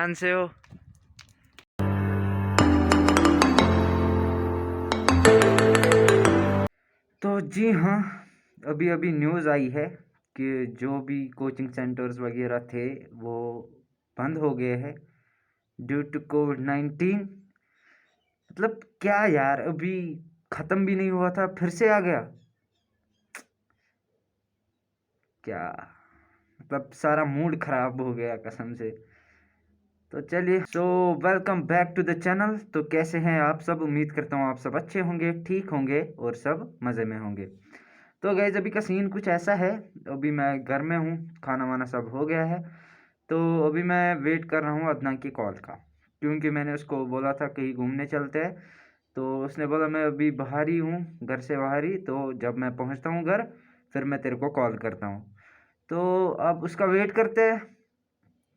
ध्यान से हो। तो जी हाँ, अभी अभी न्यूज़ आई है कि जो भी कोचिंग सेंटर्स वगैरह थे वो बंद हो गए हैं ड्यू टू कोविड-19। मतलब क्या यार, अभी ख़त्म भी नहीं हुआ था फिर से आ गया। क्या मतलब सारा मूड ख़राब हो गया कसम से। तो चलिए, welcome back to the channel. तो कैसे हैं आप सब? उम्मीद करता हूँ आप सब अच्छे होंगे, ठीक होंगे और सब मज़े में होंगे। तो गाइस, अभी का सीन कुछ ऐसा है, अभी मैं घर में हूँ, खाना वाना सब हो गया है। तो अभी मैं वेट कर रहा हूँ अदनान की कॉल का, क्योंकि मैंने उसको बोला था कहीं घूमने चलते हैं। तो उसने बोला मैं अभी बाहर ही हूँ, घर से बाहर ही, तो जब मैं पहुँचता हूँ घर फिर मैं तेरे को कॉल करता हूँ। तो अब उसका वेट करते हैं,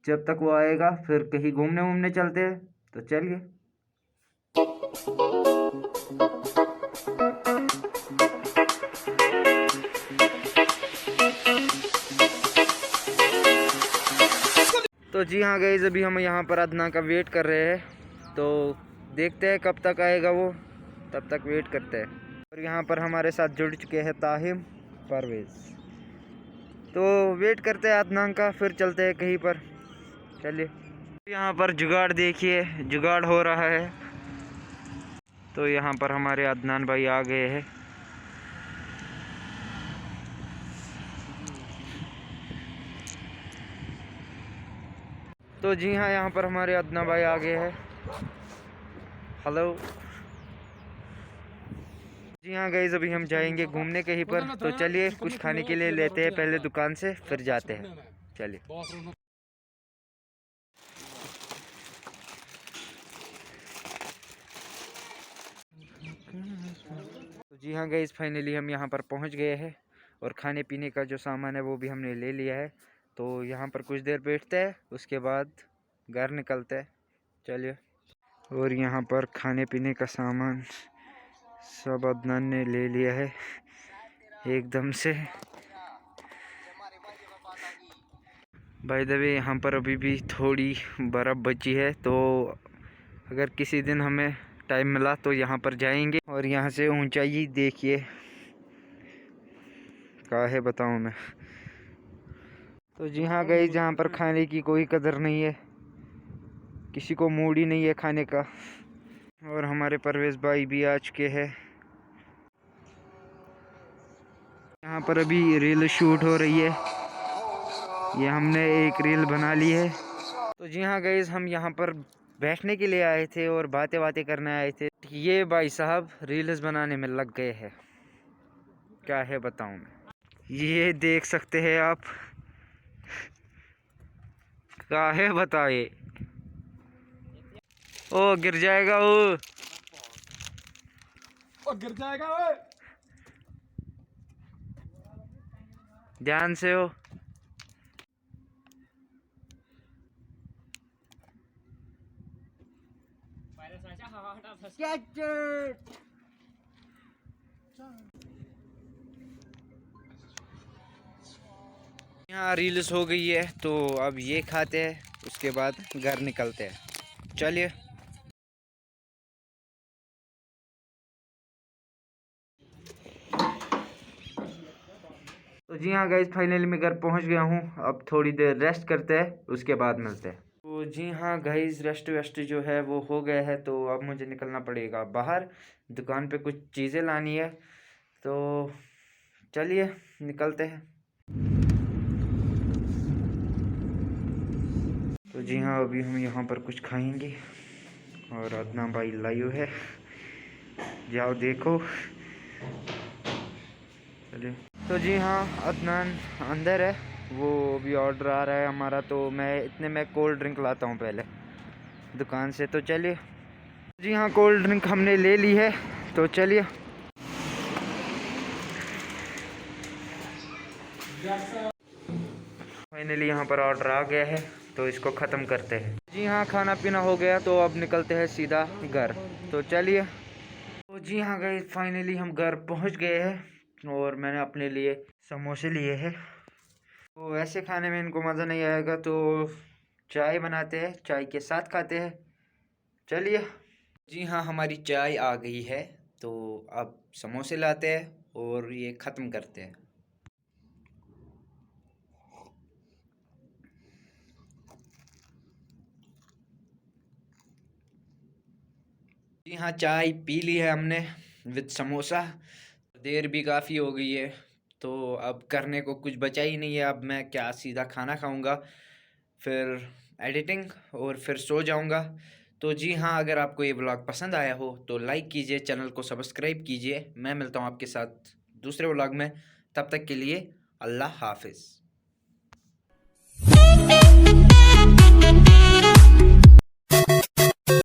जब तक वो आएगा फिर कहीं घूमने वूमने चलते हैं। तो चलिए। तो जी हाँ गाइस, अभी हम यहाँ पर अदना का वेट कर रहे हैं। तो देखते हैं कब तक आएगा वो, तब तक वेट करते हैं। और यहाँ पर हमारे साथ जुड़ चुके हैं ताहिम, परवेज़। तो वेट करते हैं अदनान का, फिर चलते हैं कहीं पर। चलिए। यहाँ पर जुगाड़ देखिए, जुगाड़ हो रहा है। तो यहाँ पर हमारे अदनान भाई आ गए हैं। तो जी हाँ, यहाँ पर हमारे अदनान भाई आ गए हैं। हेलो। जी हाँ गाइस, अभी हम जाएंगे घूमने कहीं पर। तो चलिए, कुछ खाने के लिए लेते हैं पहले दुकान से, फिर जाते हैं। चलिए। तो जी हाँ गाइस, फाइनली हम यहाँ पर पहुँच गए हैं और खाने पीने का जो सामान है वो भी हमने ले लिया है। तो यहाँ पर कुछ देर बैठते हैं, उसके बाद घर निकलते हैं। चलिए। और यहाँ पर खाने पीने का सामान सब अदनान ने ले लिया है एकदम से। बाय द वे, यहाँ पर अभी भी थोड़ी बर्फ़ बची है, तो अगर किसी दिन हमें टाइम मिला तो यहाँ पर जाएंगे। और यहाँ से ऊंचाई देखिए, क्या है बताऊँ मैं। तो जी हाँ गाइस, जहाँ पर खाने की कोई कदर नहीं है, किसी को मूड ही नहीं है खाने का। और हमारे परवेज़ भाई भी आ चुके हैं। यहाँ पर अभी रील शूट हो रही है, ये हमने एक रील बना ली है। तो जी हाँ गाइस, हम यहाँ पर बैठने के लिए आए थे और बातें बातें करने आए थे। ये भाई साहब रील्स बनाने में लग गए हैं, क्या है बताऊँ मैं। ये देख सकते हैं आप, क्या है बताइए। ओ गिर जाएगा, ओ गिर जाएगा, ओ ध्यान से हो। यहाँ रील्स हो गई है, तो अब ये खाते हैं, उसके बाद घर निकलते हैं। चलिए। तो जी हाँ गाइस, फाइनली मैं घर पहुँच गया हूँ। अब थोड़ी देर रेस्ट करते हैं, उसके बाद मिलते हैं। तो जी हाँ गाइस, रेस्ट वेस्ट जो है वो हो गया है, तो अब मुझे निकलना पड़ेगा बाहर, दुकान पे कुछ चीज़ें लानी है। तो चलिए निकलते हैं। तो जी हाँ, अभी हम यहाँ पर कुछ खाएंगे और अदना भाई लाइव है, जाओ देखो। चलिए। तो जी हाँ, अदनान अंदर है, वो अभी ऑर्डर आ रहा है हमारा। तो मैं इतने में कोल्ड ड्रिंक लाता हूँ पहले दुकान से। तो चलिए। जी हाँ, कोल्ड ड्रिंक हमने ले ली है, तो चलिए। फाइनली यहाँ पर ऑर्डर आ गया है, तो इसको ख़त्म करते हैं। जी हाँ, खाना पीना हो गया, तो अब निकलते हैं सीधा घर। तो चलिए। तो जी हाँ गाइस, फाइनली हम घर पहुँच गए हैं और मैंने अपने लिए समोसे लिए हैं। तो ऐसे खाने में इनको मज़ा नहीं आएगा, तो चाय बनाते हैं, चाय के साथ खाते हैं। चलिए। जी हाँ, हमारी चाय आ गई है। तो अब समोसे लाते हैं और ये ख़त्म करते हैं। जी हाँ, चाय पी ली है हमने विद समोसा। देर भी काफ़ी हो गई है, तो अब करने को कुछ बचा ही नहीं है। अब मैं क्या सीधा खाना खाऊंगा, फिर एडिटिंग और फिर सो जाऊंगा। तो जी हाँ, अगर आपको ये व्लॉग पसंद आया हो तो लाइक कीजिए, चैनल को सब्सक्राइब कीजिए। मैं मिलता हूँ आपके साथ दूसरे व्लॉग में। तब तक के लिए अल्लाह हाफिज़।